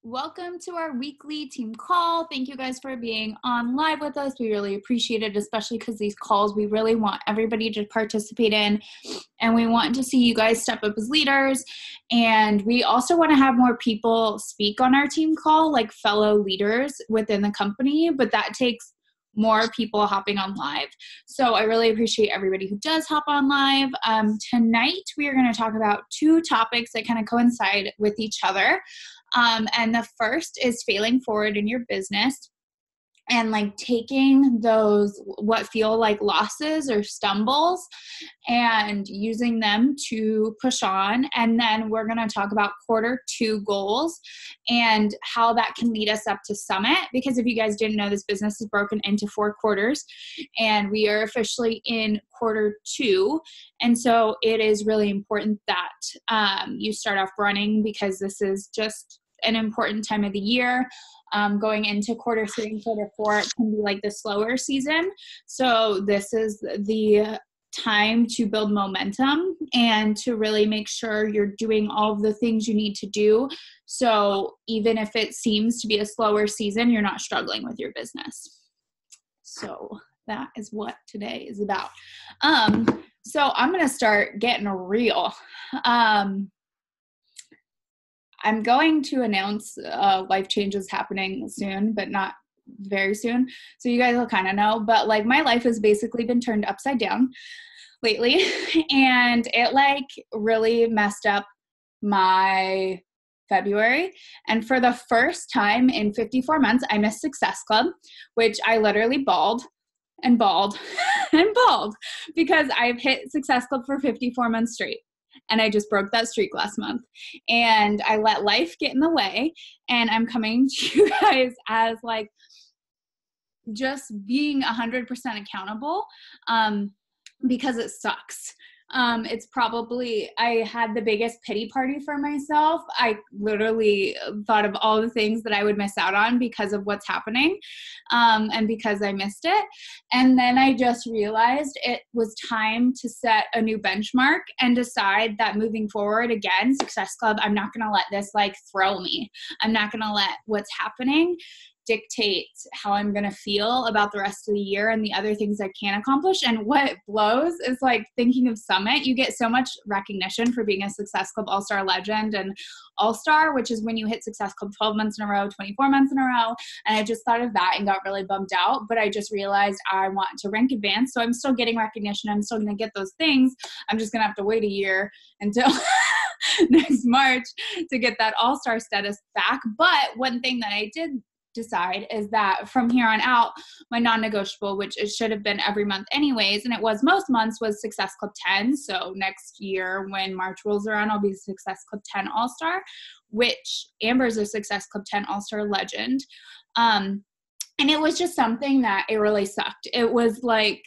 Welcome to our weekly team call. Thank you guys for being on live with us. We really appreciate it, especially because these calls we really want everybody to participate in, and we want to see you guys step up as leaders. And we also want to have more people speak on our team call, like fellow leaders within the company, but that takes more people hopping on live. So I really appreciate everybody who does hop on live. Tonight, we are going to talk about two topics that kind of coincide with each other. And the first is failing forward in your business and like taking those what feel like losses or stumbles and using them to push on. And then we're going to talk about Q2 goals and how that can lead us up to Summit. Because if you guys didn't know, this business is broken into 4 quarters and we are officially in Q2. And so it is really important that you start off running, because this is just an important time of the year. Going into Q3 and Q4, it can be like the slower season. So this is the time to build momentum and to really make sure you're doing all of the things you need to do. So even if it seems to be a slower season, you're not struggling with your business. So that is what today is about. So I'm going to start getting real. I'm going to announce life changes happening soon, but not very soon. So you guys will kind of know. But like my life has basically been turned upside down lately. And it like really messed up my February. And for the first time in 54 months, I missed Success Club, which I literally bawled and bawled and bawled because I've hit Success Club for 54 months straight. And I just broke that streak last month. And I let life get in the way. And I'm coming to you guys as like just being 100% accountable because it sucks. It's probably, I had the biggest pity party for myself. I literally thought of all the things that I would miss out on because of what's happening and because I missed it. And then I just realized it was time to set a new benchmark and decide that moving forward, again, Success Club, I'm not going to let this like throw me. I'm not going to let what's happening dictate how I'm going to feel about the rest of the year and the other things I can accomplish. And what blows is like thinking of Summit, you get so much recognition for being a Success Club All-Star Legend and All-Star, which is when you hit Success Club 12 months in a row, 24 months in a row. And I just thought of that and got really bummed out. But I just realized I want to rank advance. So I'm still getting recognition. I'm still going to get those things. I'm just going to have to wait a year until next March to get that All-Star status back. But one thing that I did decide is that from here on out, my non-negotiable, which it should have been every month anyways, and it was most months, was Success Club 10. So next year when March rolls around, I'll be Success Club 10 All-Star, which Amber's a Success Club 10 All-Star Legend. And it was just something that it really sucked. It was like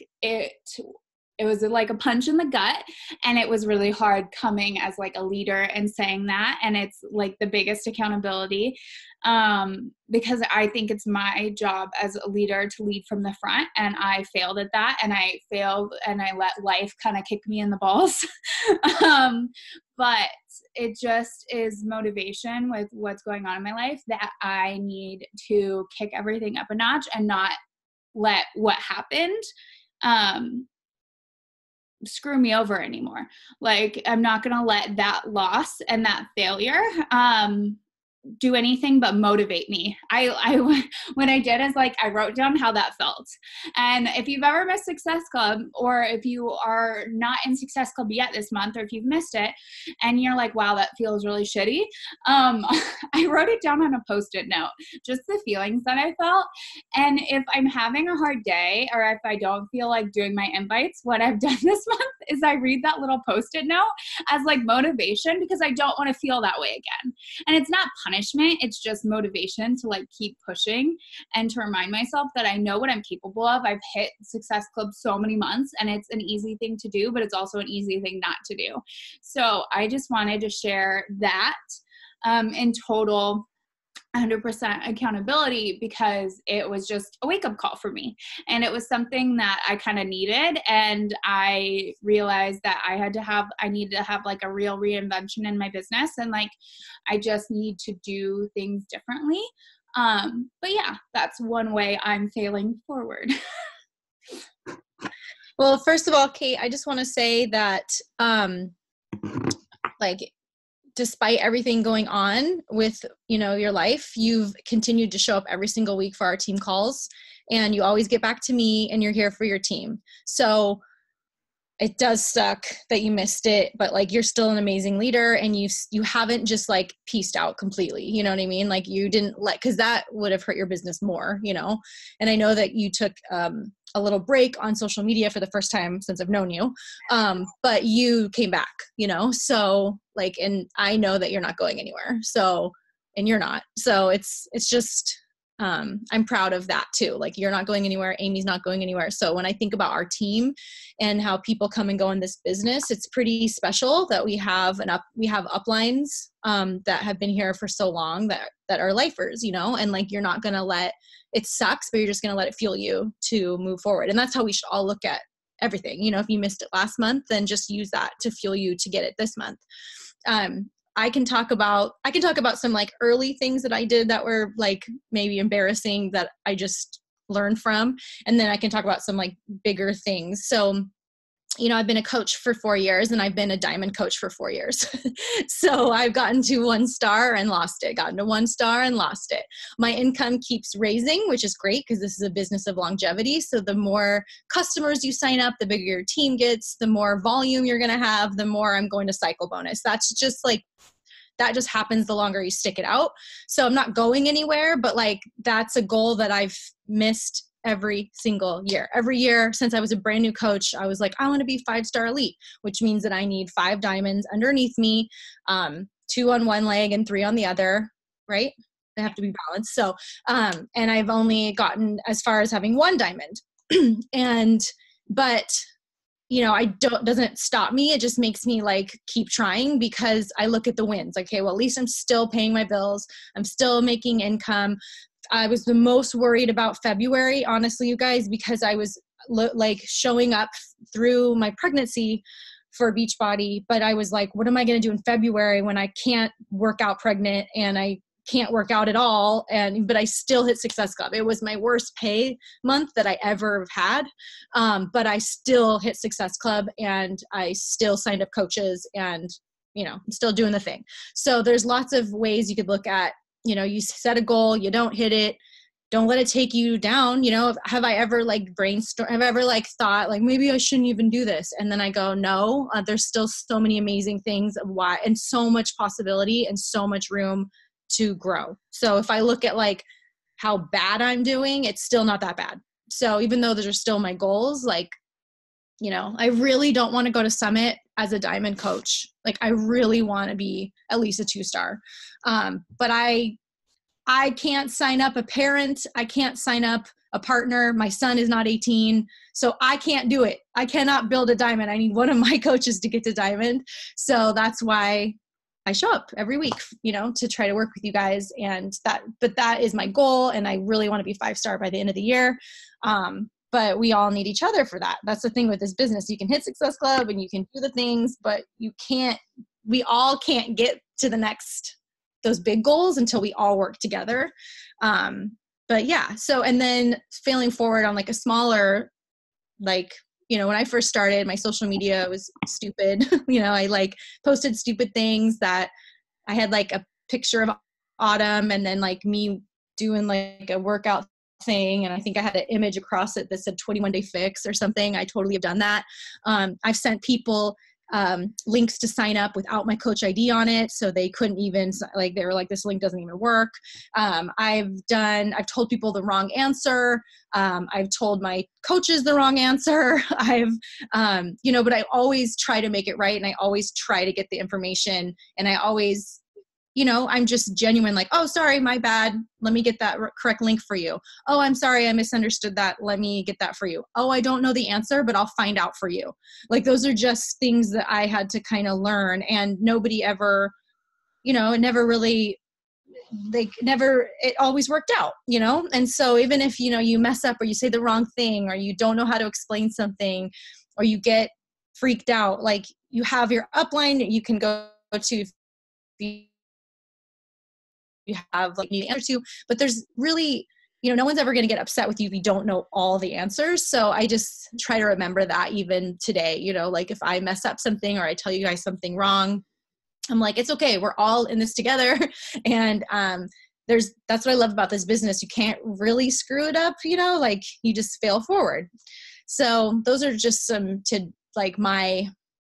it was like a punch in the gut, and it was really hard coming as like a leader and saying that. And it's like the biggest accountability because I think it's my job as a leader to lead from the front, and I failed at that, and I failed and I let life kind of kick me in the balls. But it just is motivation with what's going on in my life that I need to kick everything up a notch and not let what happened screw me over anymore. Like, I'm not going to let that loss and that failure do anything but motivate me. What I did is like I wrote down how that felt. And if you've ever missed Success Club, or if you are not in Success Club yet this month, or if you've missed it and you're like, wow, that feels really shitty, I wrote it down on a Post-it note, just the feelings that I felt. And if I'm having a hard day, or if I don't feel like doing my invites, what I've done this month is I read that little Post-it note as like motivation, because I don't want to feel that way again. And it's not punishment. It's just motivation to like keep pushing and to remind myself that I know what I'm capable of. I've hit Success Club so many months, and it's an easy thing to do, but it's also an easy thing not to do. So I just wanted to share that. In total, 100% accountability, because it was just a wake-up call for me, and it was something that I kind of needed. And I realized that I needed to have like a real reinvention in my business, and like I just need to do things differently. But yeah, that's one way I'm failing forward. Well, first of all, Kate, I just want to say that like, despite everything going on with, your life, you've continued to show up every single week for our team calls, and you always get back to me, and you're here for your team. So it does suck that you missed it, but like, you're still an amazing leader, and you haven't just like pieced out completely. You know what I mean? Like, you didn't cause that would have hurt your business more, and I know that you took, a little break on social media for the first time since I've known you. But you came back, so like, and I know that you're not going anywhere. So, and you're not, so it's just, I'm proud of that too. Like, you're not going anywhere. Amy's not going anywhere. So when I think about our team and how people come and go in this business, it's pretty special that we have uplines, that have been here for so long that are lifers, and like, you're not going to let it sucks, but you're just going to let it fuel you to move forward. And that's how we should all look at everything. If you missed it last month, then just use that to fuel you to get it this month. I can talk about some like early things that I did that were like maybe embarrassing that I just learned from. And then I can talk about some like bigger things. So, I've been a coach for 4 years, and I've been a diamond coach for 4 years. So I've gotten to 1 star and lost it, gotten to 1 star and lost it. My income keeps raising, which is great because this is a business of longevity. So the more customers you sign up, the bigger your team gets, the more volume you're going to have, the more I'm going to cycle bonus. That's just like, that just happens the longer you stick it out. So I'm not going anywhere, but like, that's a goal that I've missed every single year. Every year since I was a brand new coach, I was like, I want to be 5-star elite, which means that I need 5 diamonds underneath me, 2 on one leg and 3 on the other, right? They have to be balanced. So, and I've only gotten as far as having 1 diamond. But doesn't stop me. It just makes me like keep trying, because I look at the wins. Like, okay, well, at least I'm still paying my bills. I'm still making income. I was the most worried about February, honestly, you guys, because I was like showing up through my pregnancy for Beachbody, but I was like, what am I going to do in February when I can't work out pregnant and I can't work out at all? But I still hit Success Club. It was my worst pay month that I ever had. But I still hit Success Club, and I still signed up coaches, and, I'm still doing the thing. So there's lots of ways you could look at, you set a goal, you don't hit it, don't let it take you down. Have I ever like brainstormed, have I ever like thought like, maybe I shouldn't even do this? And then I go, no, there's still so many amazing things of why, and so much possibility and so much room to grow. So if I look at like how bad I'm doing, it's still not that bad. So even though those are still my goals, like, I really don't want to go to Summit as a diamond coach. Like, I really want to be at least a 2-star. But I can't sign up a parent. I can't sign up a partner. My son is not 18, so I can't do it. I cannot build a diamond. I need one of my coaches to get to diamond. So that's why I show up every week, to try to work with you guys. But that is my goal. And I really want to be 5-star by the end of the year. But we all need each other for that. That's the thing with this business. You can hit Success Club and you can do the things, but we all can't get to those big goals until we all work together. But yeah, so, and then failing forward on like a smaller, like, when I first started, my social media was stupid. I like posted stupid things that I had like a picture of Autumn and then like me doing like a workout thing. And I think I had an image across it that said 21-day fix or something. I totally have done that. I've sent people links to sign up without my coach ID on it. So they couldn't even, like, they were like, this link doesn't even work. I've told people the wrong answer. I've told my coaches the wrong answer. But I always try to make it right. And I always try to get the information, and I always, I'm just genuine, like, oh, sorry, my bad. Let me get that correct link for you. Oh, I'm sorry, I misunderstood that. Let me get that for you. Oh, I don't know the answer, but I'll find out for you. Like, those are just things that I had to kind of learn, and nobody ever, it never really it always worked out, you know? And so even if, you know, you mess up or you say the wrong thing or you don't know how to explain something or you get freaked out, like you have your upline you can go to if you have like need answers to, but there's really, you know, no one's ever going to get upset with you if you don't know all the answers. So I just try to remember that even today, you know, like if I mess up something or I tell you guys something wrong, I'm like, it's okay. We're all in this together. And that's what I love about this business. You can't really screw it up, you know, like you just fail forward. So those are just some to like my,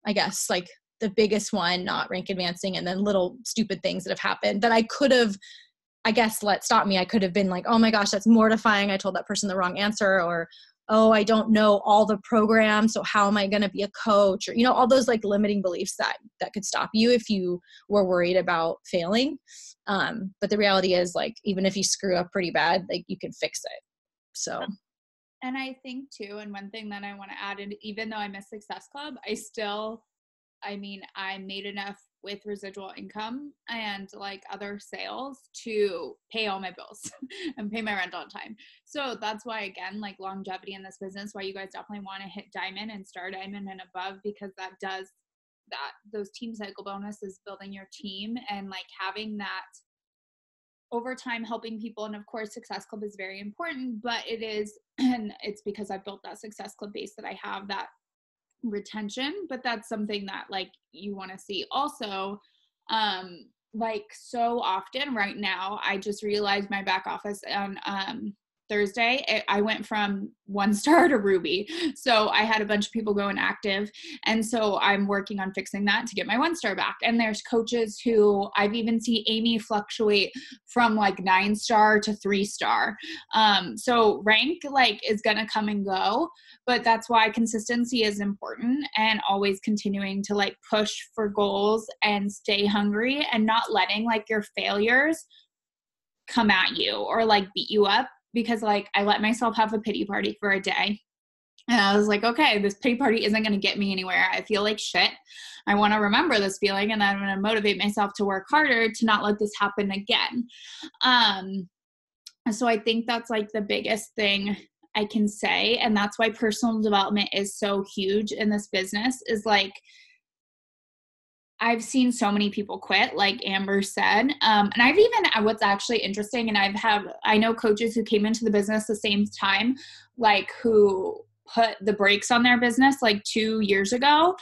I guess, like the biggest one, not rank advancing, and then little stupid things that have happened that I could have, I guess, let stop me. I could have been like, oh my gosh, that's mortifying. I told that person the wrong answer, or, oh, I don't know all the programs, so how am I going to be a coach? Or, you know, all those like limiting beliefs that could stop you if you were worried about failing. But the reality is, like, even if you screw up pretty bad, like you can fix it. So. And I think too, and one thing that I want to add, and even though I miss Success Club, I made enough with residual income and like other sales to pay all my bills and pay my rent on time. So that's why, again, like longevity in this business, why you guys definitely want to hit diamond and star diamond and above, because those team cycle bonuses, building your team and like having that over time helping people. And of course, Success Club is very important, but it is, and it's because I built that Success Club base that I have that retention, but that's something that like you want to see also. Like so often right now, I just realized my back office on Thursday, I went from 1-star to Ruby. So I had a bunch of people go inactive. And so I'm working on fixing that to get my 1-star back. And there's coaches who I've even seen Amy fluctuate from like 9-star to 3-star. So rank like is going to come and go, but that's why consistency is important and always continuing to like push for goals and stay hungry and not letting like your failures come at you or like beat you up. Because like I let myself have a pity party for a day. And I was like, okay, this pity party isn't going to get me anywhere. I feel like shit. I want to remember this feeling, and then I'm going to motivate myself to work harder to not let this happen again. So I think that's like the biggest thing I can say. And that's why personal development is so huge in this business, is like, I've seen so many people quit, like Amber said. And I've even, what's actually interesting, and I know coaches who came into the business the same time, like who put the brakes on their business like 2 years ago,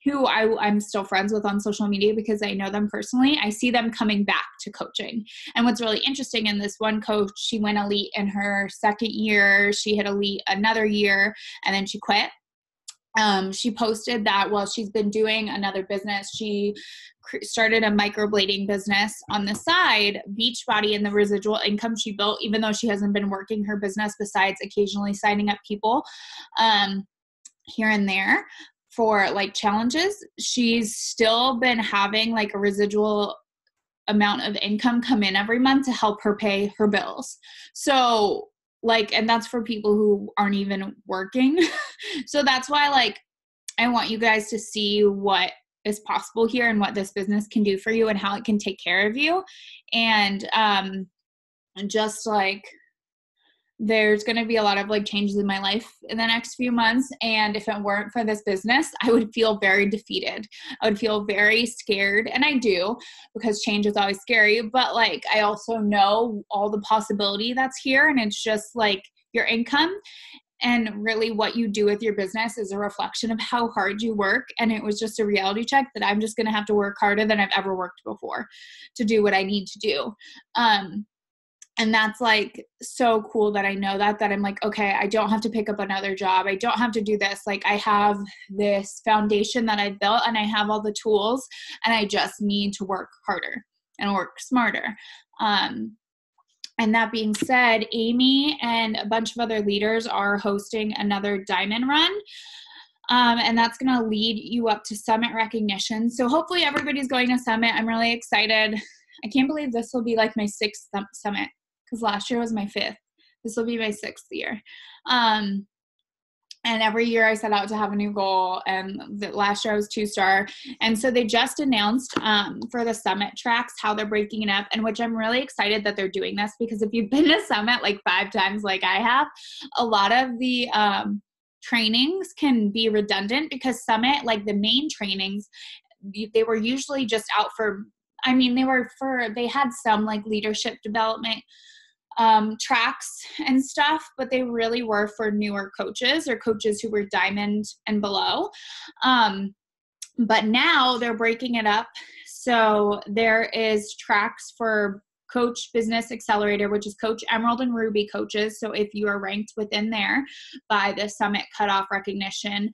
who I'm still friends with on social media because I know them personally. I see them coming back to coaching. And what's really interesting in this one coach, she went elite in her second year, she hit elite another year, and then she quit. She posted that while she's been doing another business, she started a microblading business on the side, Beachbody, and the residual income she built, even though she hasn't been working her business besides occasionally signing up people here and there for like challenges, she's still been having like a residual amount of income come in every month to help her pay her bills. So like, and that's for people who aren't even working. So that's why, like, I want you guys to see what is possible here and what this business can do for you and how it can take care of you. And just like, there's going to be a lot of like changes in my life in the next few months. And if it weren't for this business, I would feel very defeated. I would feel very scared. And I do, because change is always scary. But like, I also know all the possibility that's here. And it's just like your income and really what you do with your business is a reflection of how hard you work. And it was just a reality check that I'm just going to have to work harder than I've ever worked before to do what I need to do. And that's like so cool that I know that I'm like, okay, I don't have to pick up another job. I don't have to do this. Like, I have this foundation that I've built and I have all the tools, and I just need to work harder and work smarter. And that being said, Amy and a bunch of other leaders are hosting another diamond run. And that's going to lead you up to summit recognition. So hopefully everybody's going to summit. I'm really excited. I can't believe this will be like my 6th summit, because last year was my 5th. This will be my 6th year. And every year I set out to have a new goal. And last year I was 2-star. And so they just announced for the summit tracks how they're breaking it up, and which I'm really excited that they're doing this, because if you've been to summit like 5 times like I have, a lot of the trainings can be redundant, because summit, like the main trainings, they were usually just out for, they had some like leadership development tracks and stuff, but they really were for newer coaches or coaches who were diamond and below. But now they're breaking it up. So there is tracks for Coach Business Accelerator, which is Coach Emerald and Ruby coaches. So if you are ranked within there by the summit cutoff recognition,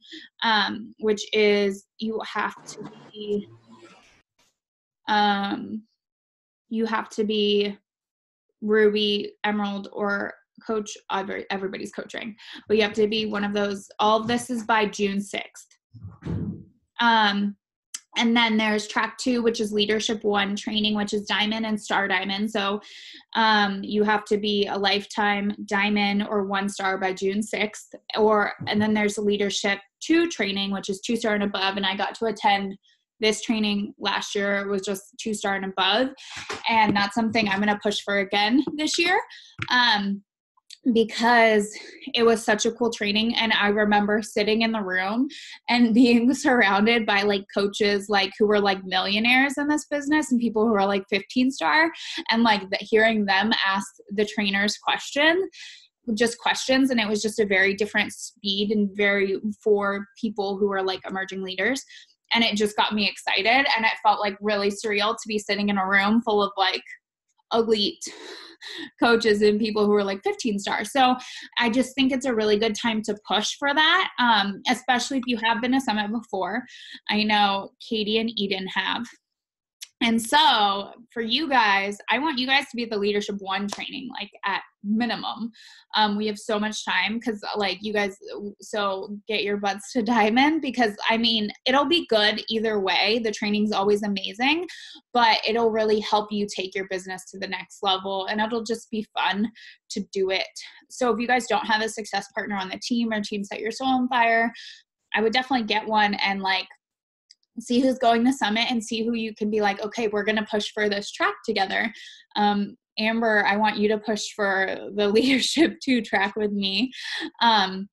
which is you have to be Ruby, Emerald, or Coach, everybody's coaching, but you have to be one of those. All of this is by June 6th. And then there's track 2, which is Leadership 1 training, which is Diamond and Star Diamond. So you have to be a lifetime Diamond or 1-star by June 6th. And then there's Leadership 2 training, which is 2-star and above. And I got to attend this training last year. It was just 2-star and above. And that's something I'm going to push for again this year. Because it was such a cool training. And I remember sitting in the room and being surrounded by like coaches, like who were like millionaires in this business, and people who are like 15-star, and like hearing them ask the trainers questions. And it was just a very different speed and very for people who are like emerging leaders. And it just got me excited. And it felt like really surreal to be sitting in a room full of like elite coaches and people who are like 15-star. So I just think it's a really good time to push for that, especially if you have been to summit before. I know Katie and Eden have. And so for you guys, I want you guys to be at the Leadership 1 training, like at minimum. We have so much time, because like you guys, so get your butts to Diamond, because I mean, it'll be good either way. The training's always amazing, but it'll really help you take your business to the next level, and it'll just be fun to do it. So if you guys don't have a success partner on the team or team Set Your Soul on Fire, I would definitely get one and like see who's going to summit and see who you can be like, okay, we're going to push for this track together. Amber, I want you to push for the Leadership 2 track with me. And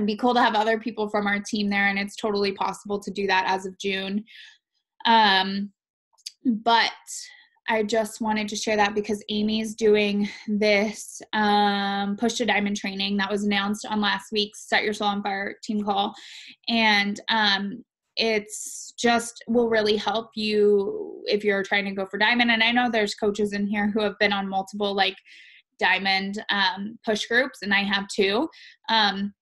be cool to have other people from our team there. And it's totally possible to do that as of June. But I just wanted to share that because Amy's doing this Push to Diamond training that was announced on last week's Set Your Soul on Fire team call. And it's just will really help you if you're trying to go for Diamond. And I know there's coaches in here who have been on multiple like Diamond push groups, and I have too. And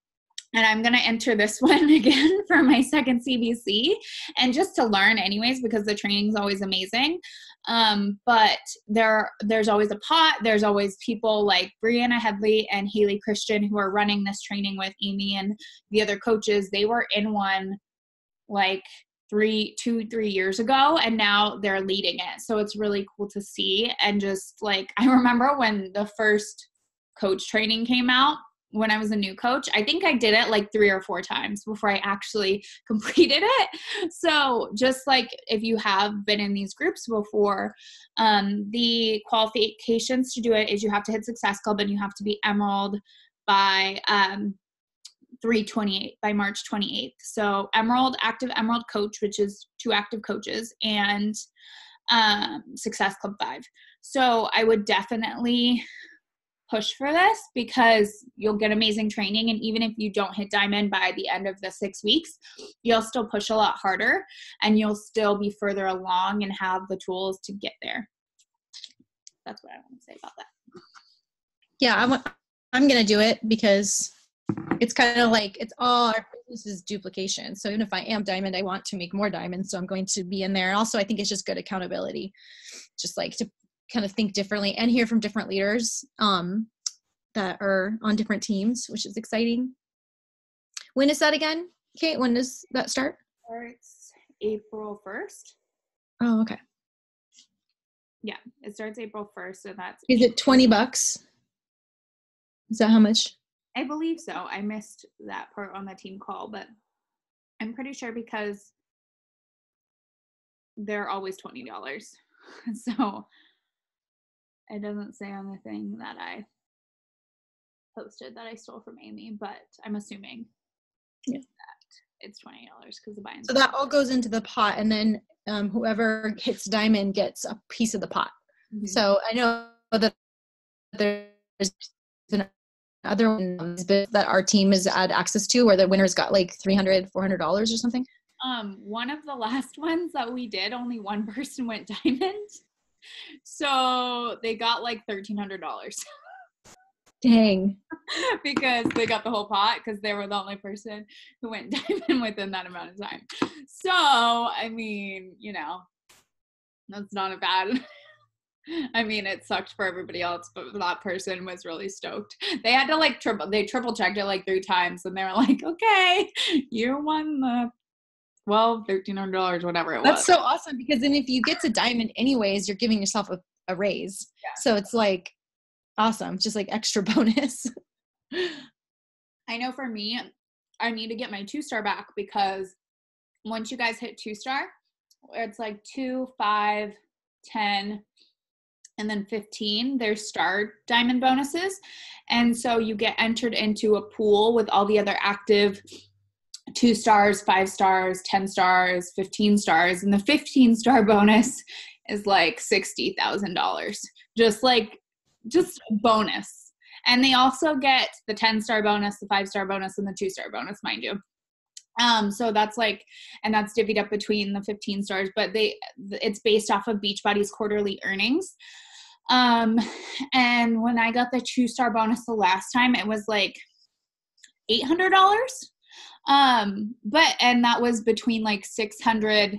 I'm going to enter this one again for my second CBC, and just to learn anyways, because the training's always amazing. But there's always a pot. There's always people like Brianna Headley and Haley Christian who are running this training with Amy and the other coaches. They were in one like 3 years ago, and now they're leading it. So it's really cool to see. And just like, I remember when the first coach training came out, when I was a new coach, I think I did it like 3 or 4 times before I actually completed it. So just like if you have been in these groups before, the qualifications to do it is you have to hit Success Club and you have to be Emerald by 3/28 by March 28th. So Emerald, active Emerald coach, which is 2 active coaches, and Success Club 5. So I would definitely push for this because you'll get amazing training. And even if you don't hit Diamond by the end of the 6 weeks, you'll still push a lot harder and you'll still be further along and have the tools to get there. That's what I want to say about that. Yeah, I'm going to do it because it's kind of like it's all our business is duplication. So even if I am Diamond, I want to make more diamonds. So I'm going to be in there. And also I think it's just good accountability, just like to kind of think differently and hear from different leaders that are on different teams, which is exciting. When is that again, Kate? When does that start? Starts April 1st. Oh, okay. Yeah, it starts April 1st. So that's. Is it $20? Is that how much? I believe so. I missed that part on the team call, but I'm pretty sure because they're always $20. So it doesn't say on the thing that I posted that I stole from Amy, but I'm assuming that it's $20 because the buy-in. So that all goes into the pot, and then whoever hits diamond gets a piece of the pot. Mm-hmm. So I know that there's another ones that our team has had access to where the winners got like $300, $400 or something. One of the last ones that we did, only one person went diamond. So they got like $1,300. Dang. Because they got the whole pot because they were the only person who went diamond within that amount of time. So, I mean, you know, that's not a bad, I mean, it sucked for everybody else, but that person was really stoked. They had to like triple checked it like 3 times and they were like, okay, you won the $1,300, whatever it was. That's so awesome because then if you get to diamond anyways, you're giving yourself a raise. Yeah. So it's like awesome, just like extra bonus. I know for me, I need to get my 2-star back because once you guys hit 2-star, it's like 2, 5, 10, and then 15. There's star diamond bonuses. And so you get entered into a pool with all the other active 2 stars, 5 stars, 10 stars, 15 stars. And the 15-star bonus is like $60,000. Just bonus. And they also get the 10-star bonus, the 5-star bonus, and the 2-star bonus, mind you. So that's like, and that's divvied up between the 15 stars, but it's based off of Beachbody's quarterly earnings. And when I got the 2-star bonus the last time, it was like $800. And that was between like 600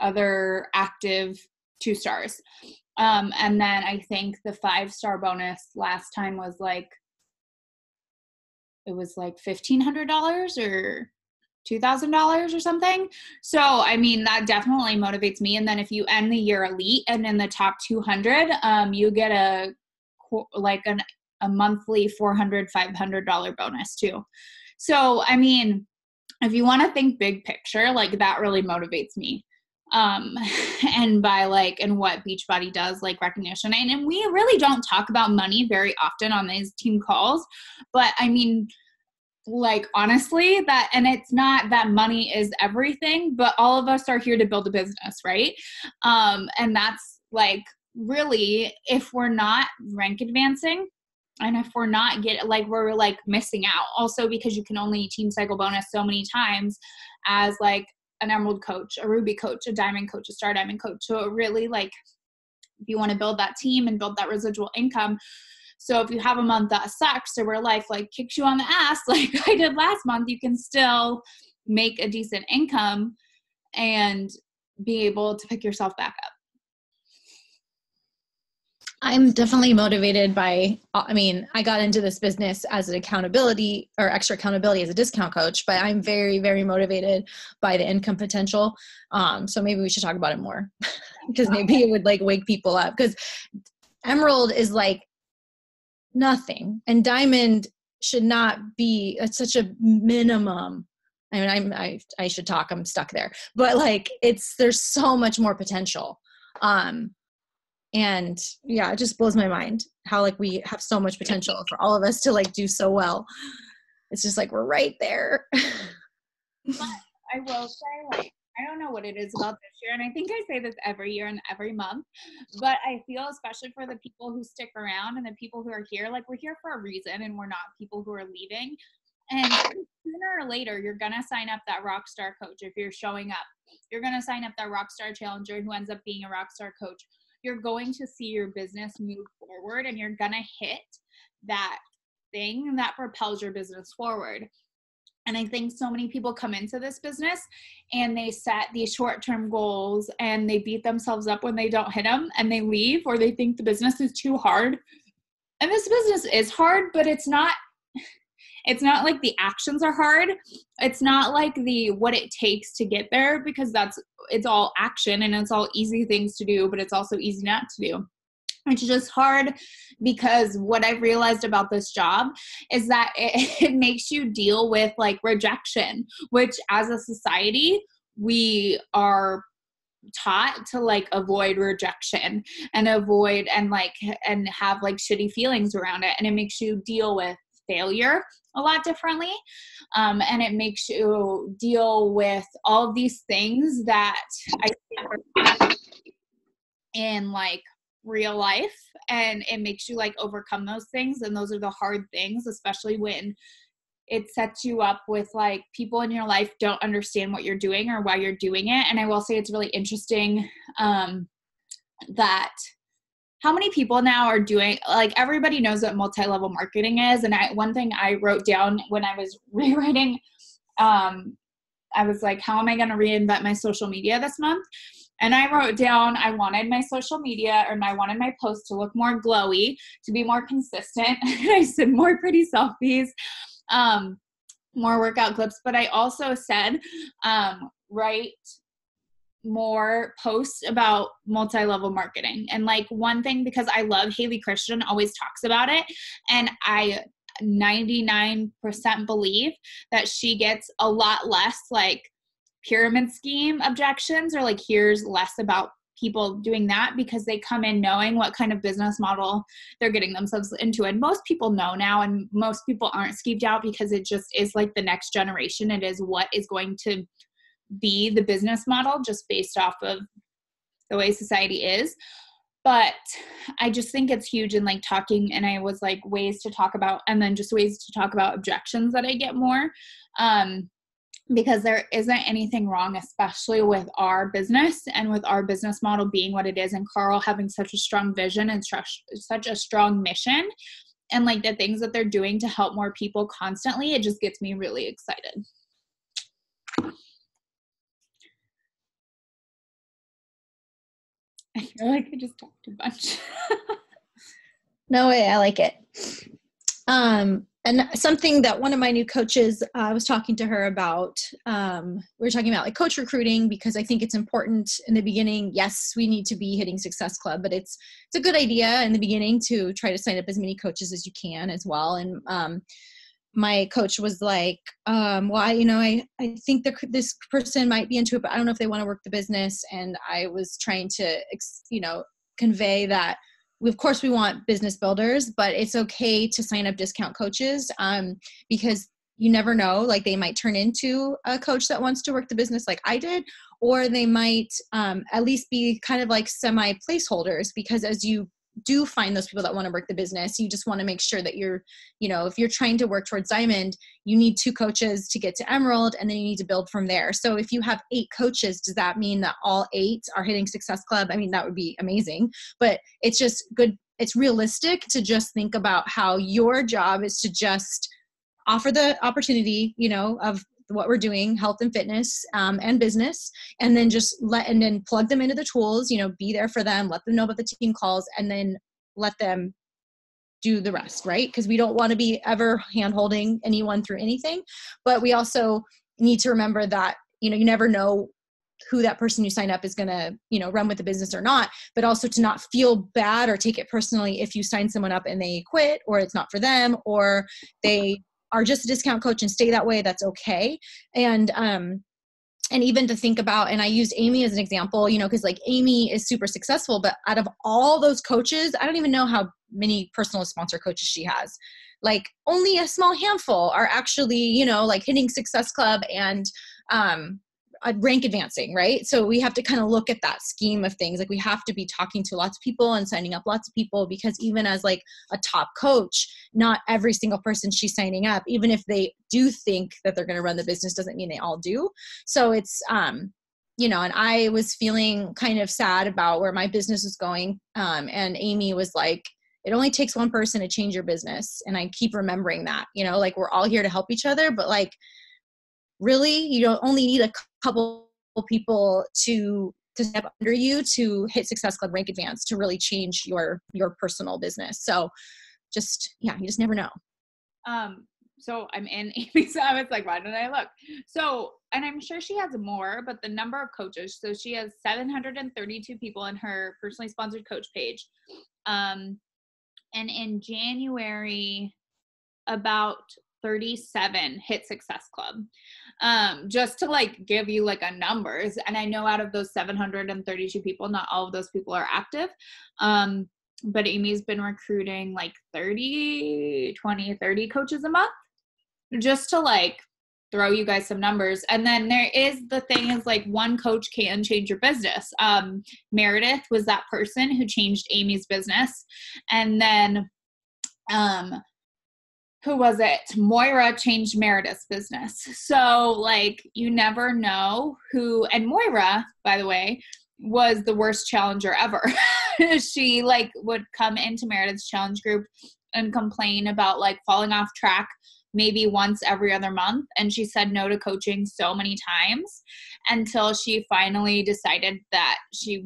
other active 2 stars. And then I think the 5-star bonus last time was like, it was like $1,500 or $2,000 or something. So, I mean, that definitely motivates me. And then if you end the year elite and in the top 200, you get a monthly $400, $500 bonus too. So, I mean, if you want to think big picture, like that really motivates me. And by and what Beachbody does, like recognition. And we really don't talk about money very often on these team calls, but I mean, like, honestly, and it's not that money is everything, but all of us are here to build a business, right? And that's like, really, if we're not rank advancing, and if we're not we're like missing out also because you can only team cycle bonus so many times as like an emerald coach, a ruby coach, a diamond coach, a star diamond coach. So it really, like, if you want to build that team and build that residual income. So if you have a month that sucks or where life like kicks you on the ass, like I did last month, you can still make a decent income and be able to pick yourself back up. I'm definitely motivated by, I mean, I got into this business as an accountability or extra accountability as a discount coach, but I'm very, very motivated by the income potential. So maybe we should talk about it more because maybe it would like wake people up because emerald is like nothing and diamond should not be at such a minimum. I mean, I should talk, I'm stuck there, but like there's so much more potential. And yeah, it just blows my mind how like we have so much potential for all of us to like do so well. It's just like, we're right there. But I will say, like, I don't know what it is about this year. And I think I say this every year and every month, but I feel especially for the people who stick around and the people who are here, like we're here for a reason and we're not people who are leaving. And sooner or later, you're going to sign up that rockstar coach. If you're showing up, you're going to sign up that rockstar challenger who ends up being a rockstar coach. You're going to see your business move forward and you're going to hit that thing that propels your business forward. And I think so many people come into this business and they set these short-term goals and they beat themselves up when they don't hit them and they leave or they think the business is too hard. And this business is hard, but it's not like the actions are hard. It's not like what it takes to get there because it's all action and it's all easy things to do, but it's also easy not to do. It's just hard because what I've realized about this job is that it makes you deal with like rejection, which as a society, we are taught to like avoid rejection and avoid and have like shitty feelings around it. And it makes you deal with failure a lot differently. And it makes you deal with all of these things that I think are in like real life, and it makes you like overcome those things. And those are the hard things, especially when it sets you up with like people in your life don't understand what you're doing or why you're doing it. And I will say it's really interesting that how many people now are doing, like everybody knows what multi-level marketing is. And one thing I wrote down when I was rewriting, I was like, how am I going to reinvent my social media this month? And I wrote down, I wanted my social media or I wanted my posts to look more glowy, to be more consistent. I said more pretty selfies, more workout clips. But I also said, write more posts about multi-level marketing. And like one thing, because I love Haley Christian always talks about it. And I 99% believe that she gets a lot less like pyramid scheme objections or like hears less about people doing that because they come in knowing what kind of business model they're getting themselves into. And most people know now, and most people aren't skeeved out because it just is like the next generation. It is what is going to be the business model just based off of the way society is. But I just think it's huge in like talking, and I was like ways to talk about, and then just ways to talk about objections that I get more. Because there isn't anything wrong, especially with our business and with our business model being what it is, and Carl having such a strong vision and such a strong mission, and like the things that they're doing to help more people constantly, it just gets me really excited. I feel like I just talked a bunch. No way, I like it. And something that one of my new coaches, I was talking to her about, we were talking about like coach recruiting, because I think it's important in the beginning. Yes, we need to be hitting Success Club, but it's a good idea in the beginning to try to sign up as many coaches as you can as well. And my coach was like, well, I think this person might be into it, but I don't know if they want to work the business. And I was trying to, convey that of course we want business builders, but it's okay to sign up discount coaches, because you never know, like they might turn into a coach that wants to work the business like I did, or they might at least be kind of like semi placeholders, because as you do find those people that want to work the business, you just want to make sure that you're, if you're trying to work towards Diamond, you need 2 coaches to get to Emerald, and then you need to build from there. So if you have 8 coaches, does that mean that all 8 are hitting Success Club? I mean, that would be amazing, but it's just good. It's realistic to just think about how your job is to just offer the opportunity, of what we're doing, health and fitness, and business, and then just and then plug them into the tools, be there for them, let them know about the team calls, and then let them do the rest, right? Because we don't want to be ever hand-holding anyone through anything, but we also need to remember that, you never know who that person you sign up is going to, run with the business or not, but also to not feel bad or take it personally if you sign someone up and they quit, or it's not for them, or they are just a discount coach and stay that way. That's okay. And even to think about, and I used Amy as an example, because like Amy is super successful, but out of all those coaches, I don't even know how many personal sponsor coaches she has. Like only a small handful are actually, like hitting Success Club and rank advancing, right? So we have to kind of look at that scheme of things. Like we have to be talking to lots of people and signing up lots of people, because even as like a top coach, not every single person she's signing up, even if they do think that they're going to run the business, doesn't mean they all do. So it's, and I was feeling kind of sad about where my business was going. And Amy was like, it only takes one person to change your business. And I keep remembering that, like we're all here to help each other, but like, really, you don't only need a couple people to step under you to hit Success Club rank advance to really change your personal business. So just, you just never know. So I'm in Amy's, I was like, why didn't I look? So, and I'm sure she has more, but the number of coaches, so she has 732 people in her personally sponsored coach page. And in January, about 37 hit Success Club. Just to like give you like a numbers. And I know out of those 732 people, not all of those people are active. But Amy's been recruiting like 30 coaches a month, just to like throw you guys some numbers. And then there is the thing is like one coach can change your business. Meredith was that person who changed Amy's business. And then who was it? Moira changed Meredith's business. So like you never know who, and Moira, by the way, was the worst challenger ever. She like would come into Meredith's challenge group and complain about like falling off track maybe once every other month. And she said no to coaching so many times until she finally decided that she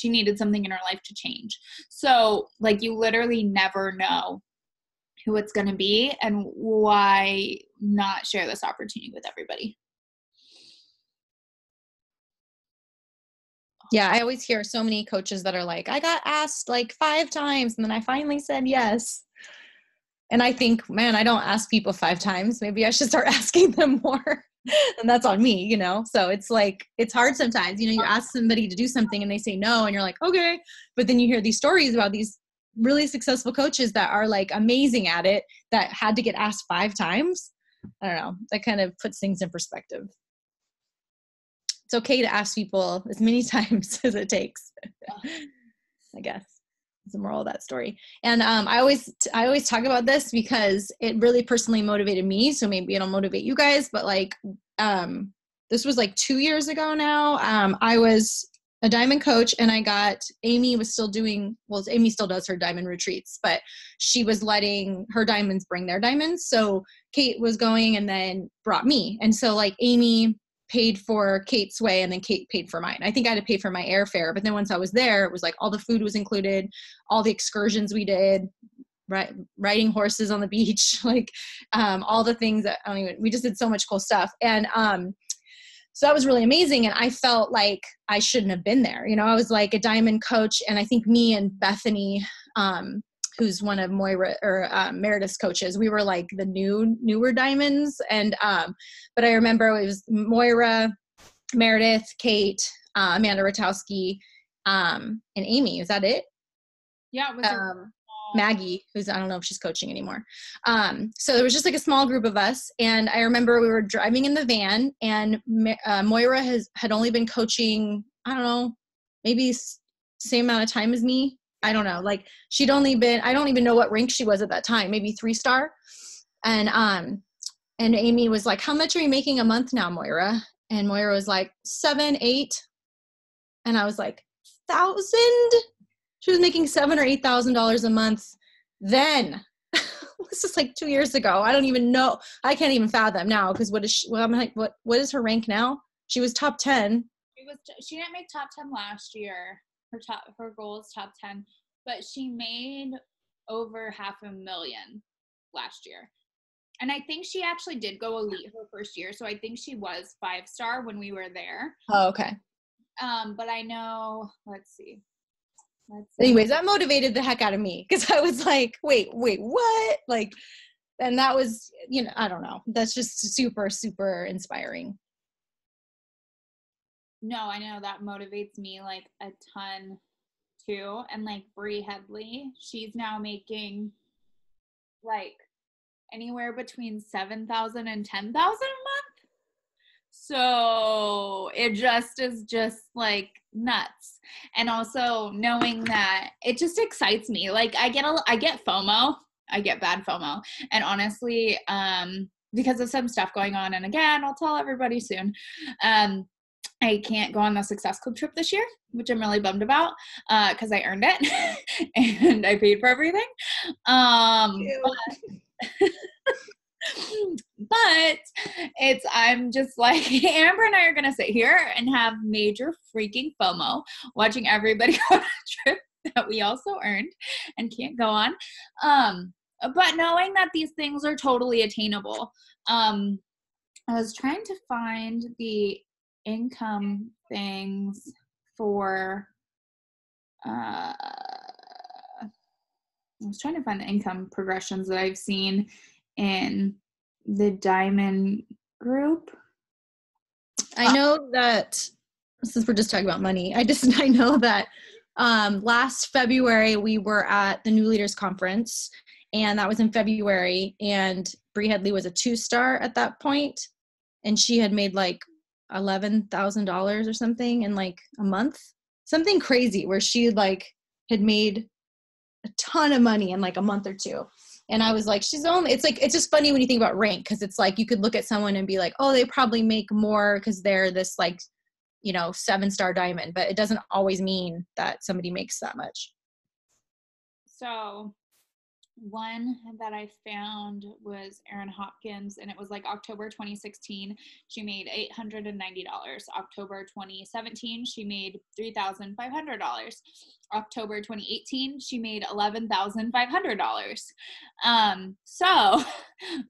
needed something in her life to change. So like you literally never know who it's going to be, and why not share this opportunity with everybody? Yeah, I always hear so many coaches that are like, I got asked like 5 times and then I finally said yes. And I think, man, I don't ask people 5 times. Maybe I should start asking them more. And that's on me, you know? So it's like, it's hard sometimes, you know, you ask somebody to do something and they say no, and you're like, okay. But then you hear these stories about these really successful coaches that are like amazing at it that had to get asked 5 times. I don't know. That kind of puts things in perspective. It's okay to ask people as many times as it takes, I guess. Is the moral of that story. And I always talk about this because it really personally motivated me. So maybe it'll motivate you guys. But like, this was like 2 years ago now. I was a diamond coach, and Amy was still doing, well, Amy still does her diamond retreats, but she was letting her diamonds bring their diamonds. So Kate was going and then brought me. And so like Amy paid for Kate's way, and then Kate paid for mine. I think I had to pay for my airfare, but then once I was there, it was like all the food was included, all the excursions we did, right, riding horses on the beach, like all the things that we just did so much cool stuff. And so that was really amazing. And I felt like I shouldn't have been there. You know, I was like a diamond coach, and I think me and Bethany, who's one of Moira or Meredith's coaches, we were like the newer diamonds. And but I remember it was Moira, Meredith, Kate, Amanda Ratowski, and Amy. Is that it? Yeah, it was Maggie, who's, I don't know if she's coaching anymore. So there was just like a small group of us. And I remember we were driving in the van, and Moira had only been coaching, I don't know, maybe same amount of time as me. I don't know. Like she'd only been, I don't even know what rank she was at that time, maybe 3-star. And Amy was like, how much are you making a month now, Moira? And Moira was like 7, 8. And I was like, 1,000? She was making $7,000 or $8,000 a month then. This is like 2 years ago. I don't even know. I can't even fathom now, because what is she, well, I'm like, what is her rank now? She was top 10. She didn't make top 10 last year. Her goal is top 10, but she made over $500,000 last year. And I think she actually did go elite her first year. So I think she was 5-star when we were there. Oh, okay. But I know, let's see. Anyways, that motivated the heck out of me, because I was like, wait, what? Like, and that was, you know, I don't know. That's just super, super inspiring. No, I know that motivates me like a ton too. And like Bree Headley, she's now making like anywhere between 7,000 and 10,000 a month. So it just is just like nuts. And also knowing that it just excites me. Like I get FOMO. I get bad FOMO. And honestly, because of some stuff going on, and again, I'll tell everybody soon, I can't go on the Success Club trip this year, which I'm really bummed about, because I earned it and I paid for everything. But I'm just like, Amber and I are going to sit here and have major freaking FOMO watching everybody go on a trip that we also earned and can't go on. But knowing that these things are totally attainable. I was trying to find the income things for I was trying to find the income progressions that I've seen in the diamond group. I know that, since we're just talking about money, I know that last February we were at the New Leaders Conference, and that was in February, and Bree Headley was a 2-star at that point, and she had made like $11,000 or something in like a month, something crazy, where she like had made a ton of money in like a month or two. And I was like, it's just funny when you think about rank, because it's like you could look at someone and be like, oh, they probably make more because they're this like, 7-star diamond, but it doesn't always mean that somebody makes that much. So one that I found was Erin Hopkins, and it was like October 2016, she made $890. October 2017, she made $3,500. October 2018, she made $11,500. So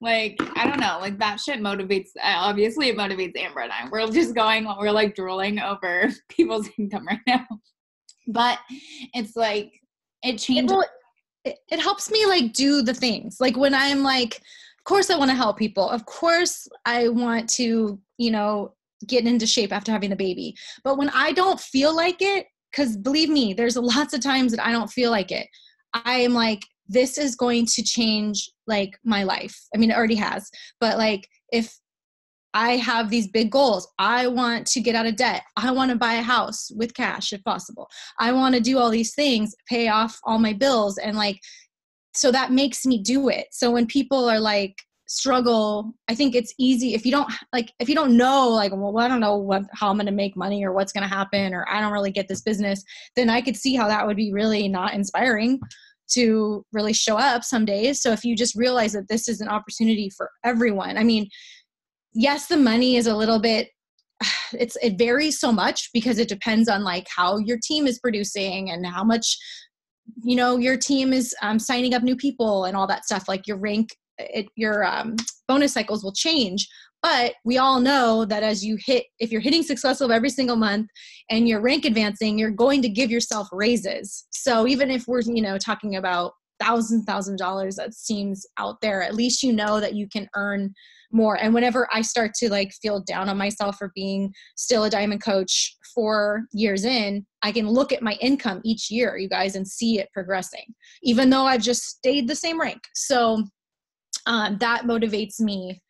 like, I don't know, like that shit motivates, obviously it motivates Amber and I. We're like drooling over people's income right now. But it's like, it changes. It helps me like do the things, like when I'm like, of course I want to help people, of course I want to get into shape after having a baby, but when I don't feel like it, because believe me, there's lots of times that I don't feel like it, I am like, this is going to change like my life. I mean, it already has, but like if I have these big goals, I want to get out of debt, I want to buy a house with cash if possible, I want to do all these things, pay off all my bills, and like, so that makes me do it. So when people are like struggle, I think it's easy if you don't know, like, well, I don't know how I'm going to make money or what's going to happen, or I don't really get this business, then I could see how that would be really not inspiring to really show up some days. So if you just realize that this is an opportunity for everyone, I mean, yes, the money is a little bit, it varies so much because it depends on like how your team is producing and how much, your team is signing up new people and all that stuff. Like your your bonus cycles will change. But we all know that if you're hitting success level every single month and you're rank advancing, you're going to give yourself raises. So even if we're, talking about $1,000, that seems out there, at least you know that you can earn more. And whenever I start to like feel down on myself for being still a diamond coach 4 years in, I can look at my income each year, you guys, and see it progressing, even though I've just stayed the same rank. So that motivates me.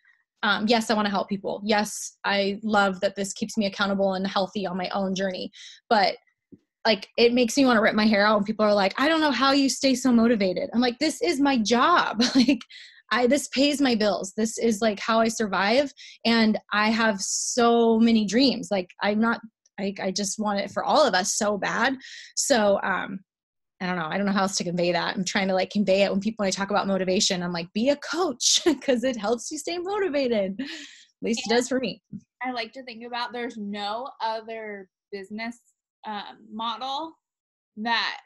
Yes, I want to help people. Yes, I love that this keeps me accountable and healthy on my own journey. But like, it makes me want to rip my hair out when people are like, I don't know how you stay so motivated. I'm like, this is my job. Like, this pays my bills. This is like how I survive. And I have so many dreams. Like, I just want it for all of us so bad. So, I don't know how else to convey that. I'm trying to like convey it when I talk about motivation. I'm like, be a coach because it helps you stay motivated. At least it does for me. I like to think about, there's no other business model that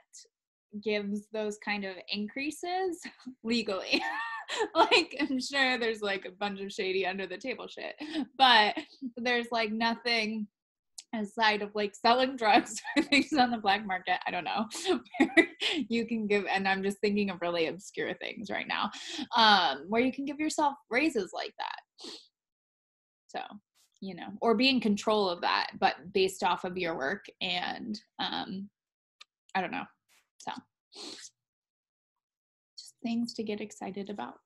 gives those kind of increases legally. Like, I'm sure there's like a bunch of shady under the table shit, but there's like nothing aside of like selling drugs or things on the black market, I don't know, where you can give, and I'm just thinking of really obscure things right now, where you can give yourself raises like that. So, or be in control of that, but based off of your work. And I don't know. So just things to get excited about.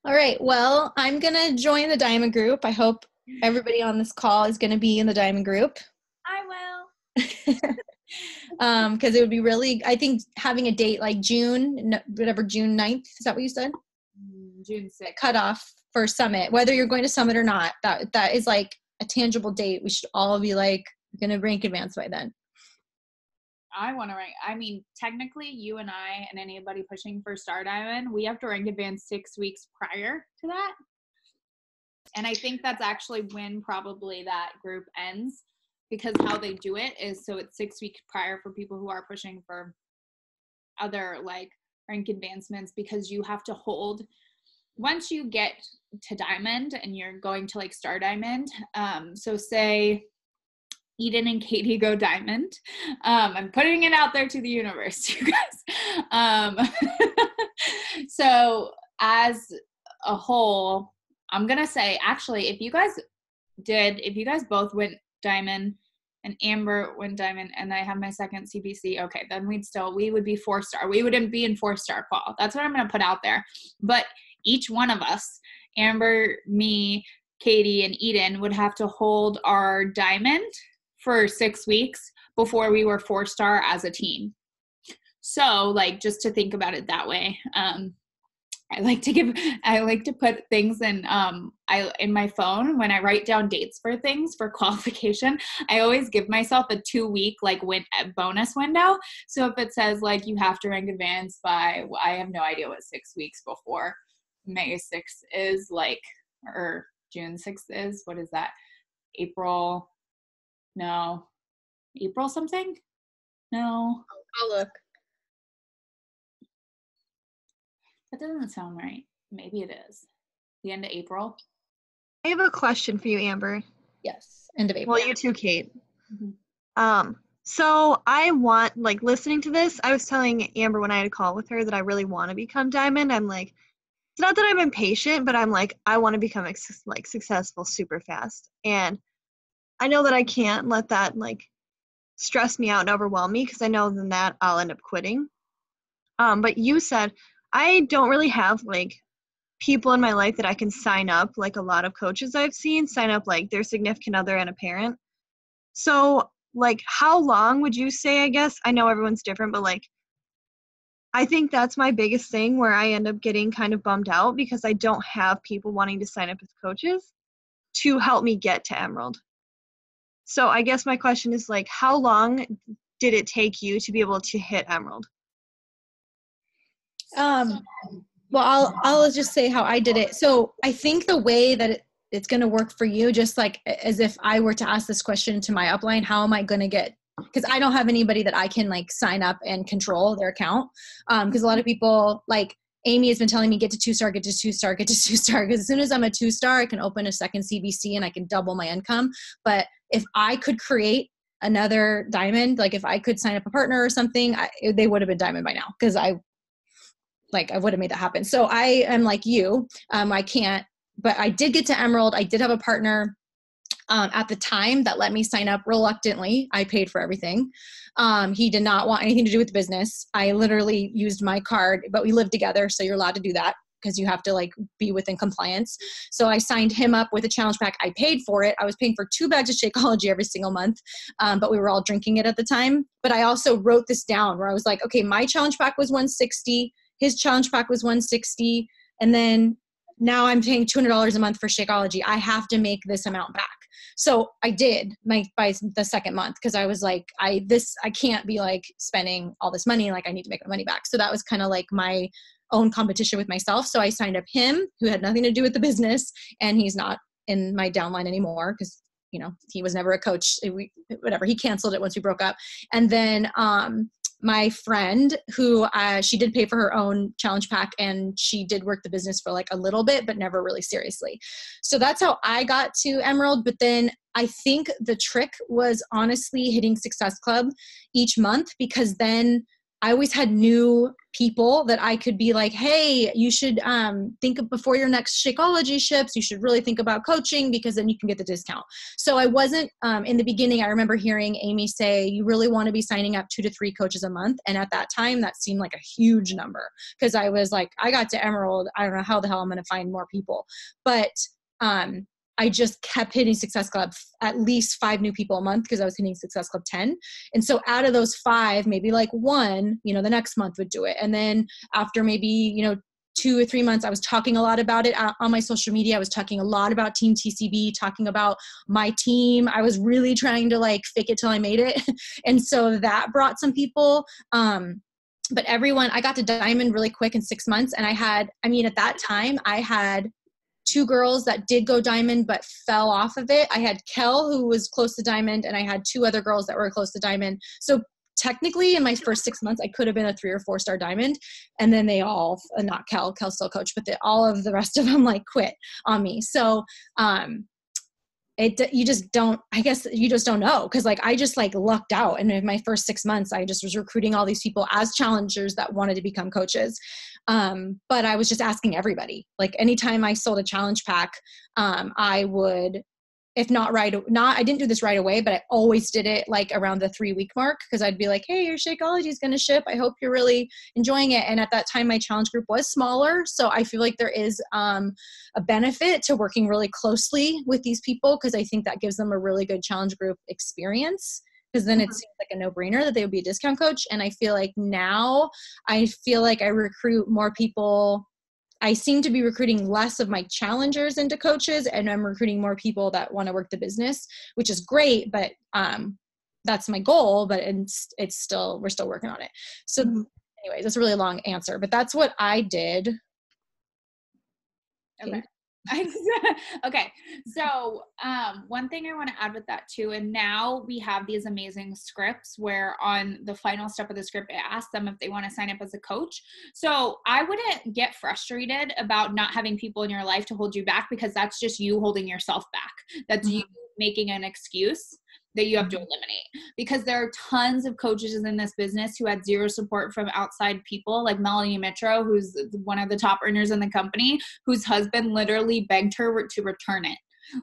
All right. Well, I'm going to join the Diamond Group. I hope everybody on this call is going to be in the Diamond Group. I will. Because it would be really, I think having a date like June 9th, is that what you said? June 6th. Cutoff for Summit, whether you're going to Summit or not, that is like a tangible date. We should all be like going to rank advance by then. I want to rank. I mean, technically, you and I and anybody pushing for Star Diamond, we have to rank advance 6 weeks prior to that. And I think that's actually when probably that group ends, because how they do it is so it's 6 weeks prior for people who are pushing for other like rank advancements, because you have to hold, once you get to Diamond and you're going to like Star Diamond, so say Eden and Katie go Diamond. I'm putting it out there to the universe, you guys. um, so as a whole, I'm going to say, actually, if you guys both went diamond and Amber went diamond and I have my second CBC, okay, then we would be 4-star. We wouldn't be in 4-star qual. That's what I'm going to put out there. But each one of us, Amber, me, Katie, and Eden, would have to hold our diamond for 6 weeks before we were 4-star as a team. So, like, just to think about it that way. I like to put things in my phone when I write down dates for things for qualification. I always give myself a 2-week bonus window. So if it says like you have to rank advanced by, I have no idea what 6 weeks before May 6th is, like, or June 6th is. What is that? April something? No. I'll look. That doesn't sound right. Maybe it is. The end of April. I have a question for you, Amber. Yes, end of April. Well, you too, Kate. Mm-hmm. So I want, like, listening to this, I was telling Amber when I had a call with her that I really want to become diamond. I'm like, it's not that I'm impatient, but I'm like, I want to become successful super fast. And I know that I can't let that like stress me out and overwhelm me, because I know then that I'll end up quitting. But you said I don't really have like people in my life that I can sign up, like a lot of coaches I've seen sign up like their significant other and a parent. So like, how long would you say, I guess, I know everyone's different, but like, I think that's my biggest thing where I end up getting kind of bummed out, because I don't have people wanting to sign up as coaches to help me get to Emerald. So I guess my question is like, how long did it take you to be able to hit Emerald? Well, I'll just say how I did it. So I think the way that it's going to work for you, just like as if I were to ask this question to my upline, how am I going to get, because I don't have anybody that I can like sign up and control their account. Because a lot of people, like Amy has been telling me, get to 2-star, get to 2-star, get to 2-star. Because as soon as I'm a 2-star, I can open a second CBC and I can double my income. But if I could create another diamond, like if I could sign up a partner or something, they would have been diamond by now, because I would have made that happen. So I am like you, I can't, but I did get to Emerald. I did have a partner at the time that let me sign up reluctantly. I paid for everything. He did not want anything to do with the business. I literally used my card, but we lived together. So you're allowed to do that because you have to like be within compliance. So I signed him up with a challenge pack. I paid for it. I was paying for 2 bags of Shakeology every single month. But we were all drinking it at the time. But I also wrote this down where I was like, okay, my challenge pack was $160. His challenge pack was $160. And then now I'm paying $200 a month for Shakeology. I have to make this amount back. So I did by the second month, because I was like, I can't be like spending all this money. Like I need to make my money back. So that was kind of like my own competition with myself. So I signed up him, who had nothing to do with the business, and he's not in my downline anymore because, you know, he was never a coach. Whatever. He canceled it once we broke up. And then my friend who she did pay for her own challenge pack, and she did work the business for like a little bit, but never really seriously. So that's how I got to Emerald. But then I think the trick was honestly hitting Success Club each month, because then I always had new people that I could be like, hey, you should think of before your next Shakeology ships, you should really think about coaching, because then you can get the discount. So I wasn't, in the beginning, I remember hearing Amy say, you really want to be signing up 2 to 3 coaches a month. And at that time, that seemed like a huge number, because I was like, I got to Emerald, I don't know how the hell I'm going to find more people. But I just kept hitting Success Club, at least 5 new people a month, because I was hitting Success Club 10. And so out of those 5, maybe like 1, you know, the next month would do it. And then after maybe, you know, 2 or 3 months, I was talking a lot about it on my social media. I was talking a lot about Team TCB, talking about my team. I was really trying to like fake it till I made it. And so that brought some people. But everyone, I got to Diamond really quick in 6 months. And at that time, I had 2 girls that did go Diamond but fell off of it. I had Kel, who was close to Diamond, and I had 2 other girls that were close to Diamond. So technically in my first 6 months, I could have been a 3 or 4-star Diamond. And then they all, not Kel still coached, but all of the rest of them like quit on me. So you just don't, I guess you just don't know. Cause like, I just like lucked out. And in my first 6 months, I just was recruiting all these people as challengers that wanted to become coaches. But I was just asking everybody, like anytime I sold a challenge pack, I would, if not I didn't do this right away, but I always did it like around the 3-week mark. Cause I'd be like, hey, your Shakeology is going to ship. I hope you're really enjoying it. And at that time, my challenge group was smaller. So I feel like there is a benefit to working really closely with these people. Cause I think that gives them a really good challenge group experience. Cause then it seems like a no-brainer that they would be a discount coach. And I feel like now I recruit more people. I seem to be recruiting less of my challengers into coaches, and I'm recruiting more people that want to work the business, which is great, but that's my goal, but it's still, we're still working on it. So anyways, that's a really long answer, but that's what I did. Okay. Okay. So, one thing I want to add with that too, and now we have these amazing scripts where on the final step of the script, it asks them if they want to sign up as a coach. So I wouldn't get frustrated about not having people in your life to hold you back, because that's just you holding yourself back. That's you making an excuse that you have to eliminate, because there are tons of coaches in this business who had zero support from outside people, like Melanie Mitro, who's one of the top earners in the company, whose husband literally begged her to return it,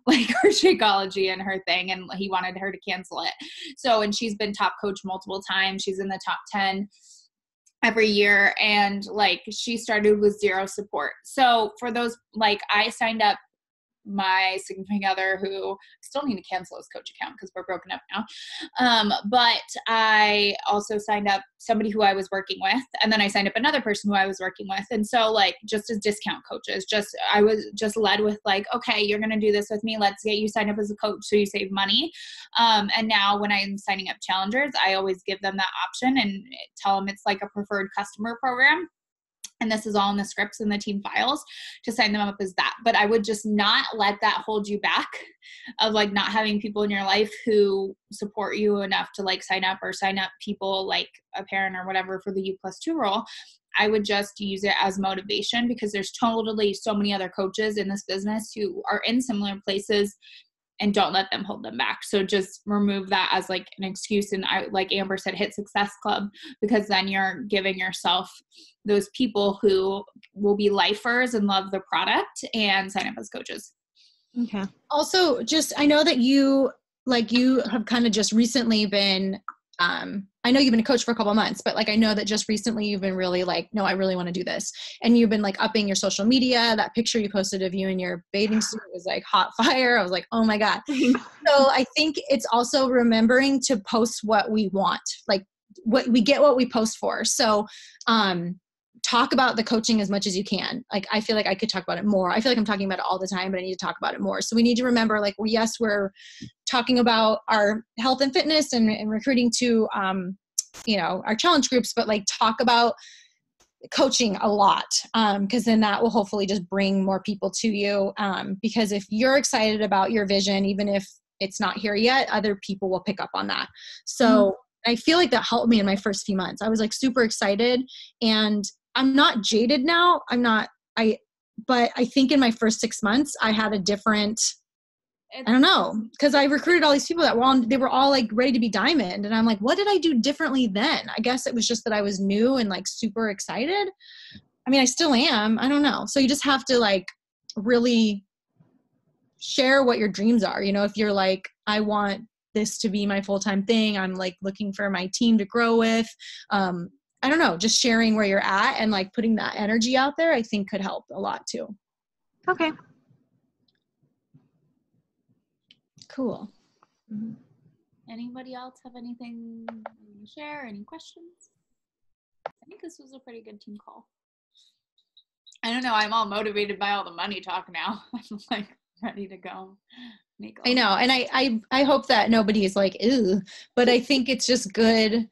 like her Shakeology and her thing, and he wanted her to cancel it. So, and she's been top coach multiple times. She's in the top 10 every year, and like she started with zero support. So for those, like I signed up my significant other, who still need to cancel his coach account because we're broken up now. But I also signed up somebody who I was working with, and then I signed up another person who I was working with. And so like, just as discount coaches, I was just led with like, okay, you're going to do this with me. Let's get you signed up as a coach so you save money. And now when I'm signing up challengers, I always give them that option and tell them it's like a preferred customer program. And this is all in the scripts and the team files to sign them up as that. But I would just not let that hold you back of like not having people in your life who support you enough to like sign up people like a parent or whatever for the U+2 role. I would just use it as motivation, because there's totally so many other coaches in this business who are in similar places, and don't let them hold them back. So just remove that as like an excuse. And I, like Amber said, hit Success Club, because then you're giving yourself those people who will be lifers and love the product and sign up as coaches. Okay. Also, just, I know that you have kind of just recently been, I know you've been a coach for a couple of months, but like, I know that just recently you've been really like, no, I really want to do this. And you've been like upping your social media. That picture you posted of you in your bathing suit was like hot fire. I was like, oh my God. So I think it's also remembering to post what we want, like what we get, what we post for. So, talk about the coaching as much as you can. Like, I feel like I could talk about it more. I feel like I'm talking about it all the time, but I need to talk about it more. So we need to remember, like, well, yes, we're talking about our health and fitness and recruiting to, our challenge groups, but like talk about coaching a lot. Cause then that will hopefully just bring more people to you. Because if you're excited about your vision, even if it's not here yet, other people will pick up on that. So I feel like that helped me in my first few months. I was like super excited, and I'm not jaded now. But I think in my first 6 months, I had a different, I don't know, because I recruited all these people they were all like ready to be diamond. And I'm like, what did I do differently then? I guess it was just that I was new and like super excited. I mean, I still am. I don't know. So you just have to like really share what your dreams are. You know, if you're like, I want this to be my full-time thing, I'm like looking for my team to grow with. I don't know, just sharing where you're at and like putting that energy out there, I think could help a lot too. Okay. Cool. Anybody else have anything to share? Any questions? I think this was a pretty good team call. I don't know. I'm all motivated by all the money talk now. I'm like ready to go. I know. And I hope that nobody is like, ew, but I think it's just good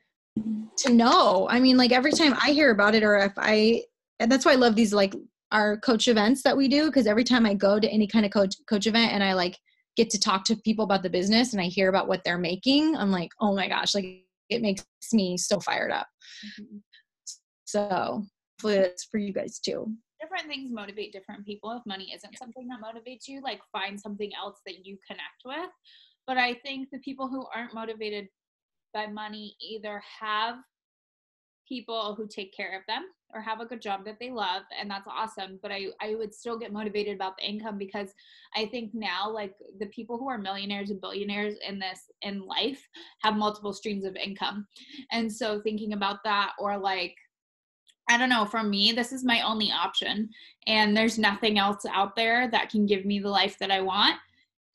to know. I mean, like every time I hear about it, and that's why I love these, like our coach events that we do. Cause every time I go to any kind of coach event and I like get to talk to people about the business and I hear about what they're making, I'm like, oh my gosh, like it makes me so fired up. So hopefully that's for you guys too. different things motivate different people. If money isn't something that motivates you, like find something else that you connect with. But I think the people who aren't motivated by money either have people who take care of them or have a good job that they love, and that's awesome. But I would still get motivated about the income, because I think now, like, the people who are millionaires and billionaires in life have multiple streams of income. And so thinking about that, or like, I don't know, for me, this is my only option, and there's nothing else out there that can give me the life that I want.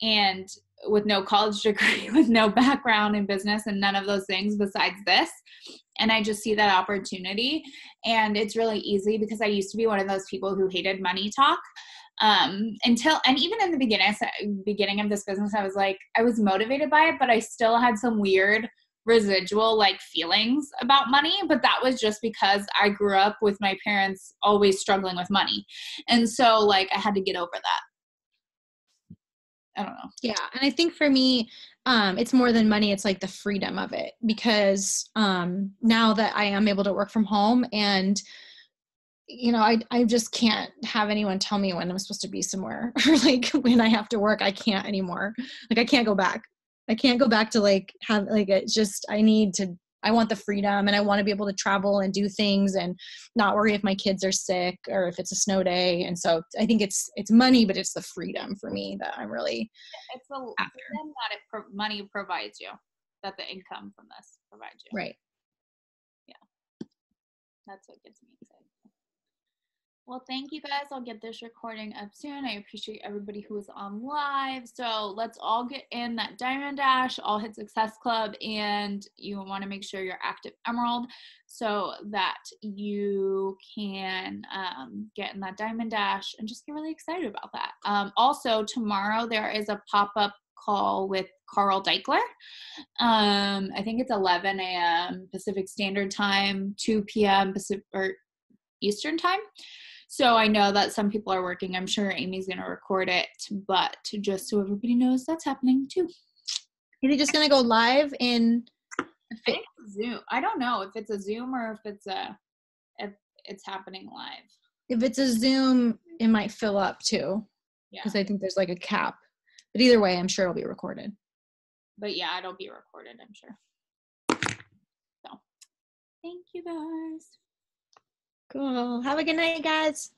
And with no college degree, with no background in business and none of those things besides this. And I just see that opportunity. And it's really easy, because I used to be one of those people who hated money talk. And even in the beginning of this business, I was motivated by it, but I still had some weird residual like feelings about money. But that was just because I grew up with my parents always struggling with money. And so like I had to get over that. I don't know. Yeah. And I think for me, it's more than money. It's like the freedom of it, because now that I am able to work from home, and I just can't have anyone tell me when I'm supposed to be somewhere, or like when I have to work. I can't anymore. Like I can't go back. I can't go back to like have like, it's just, I want the freedom, and I want to be able to travel and do things and not worry if my kids are sick or if it's a snow day. And so I think it's money, but it's the freedom for me that I'm really it's the after. freedom that money provides you, that the income from this provides you. Right. Yeah. That's what gets me excited. Well, thank you guys. I'll get this recording up soon. I appreciate everybody who was on live. So let's all get in that Diamond Dash, all hit Success Club, and you want to make sure you're active Emerald so that you can get in that Diamond Dash and just get really excited about that. Also, tomorrow there is a pop-up call with Carl Deichler. I think it's 11 a.m. Pacific Standard Time, 2 p.m. Pacific or Eastern Time. So I know that some people are working. I'm sure Amy's going to record it, but just so everybody knows that's happening too. Are they just going to go live in Zoom? I don't know if it's a Zoom or if it's happening live. If it's a Zoom, it might fill up too. Yeah. Because I think there's like a cap. But either way, I'm sure it'll be recorded. But yeah, it'll be recorded, I'm sure. So, thank you guys. Cool. Have a good night, guys.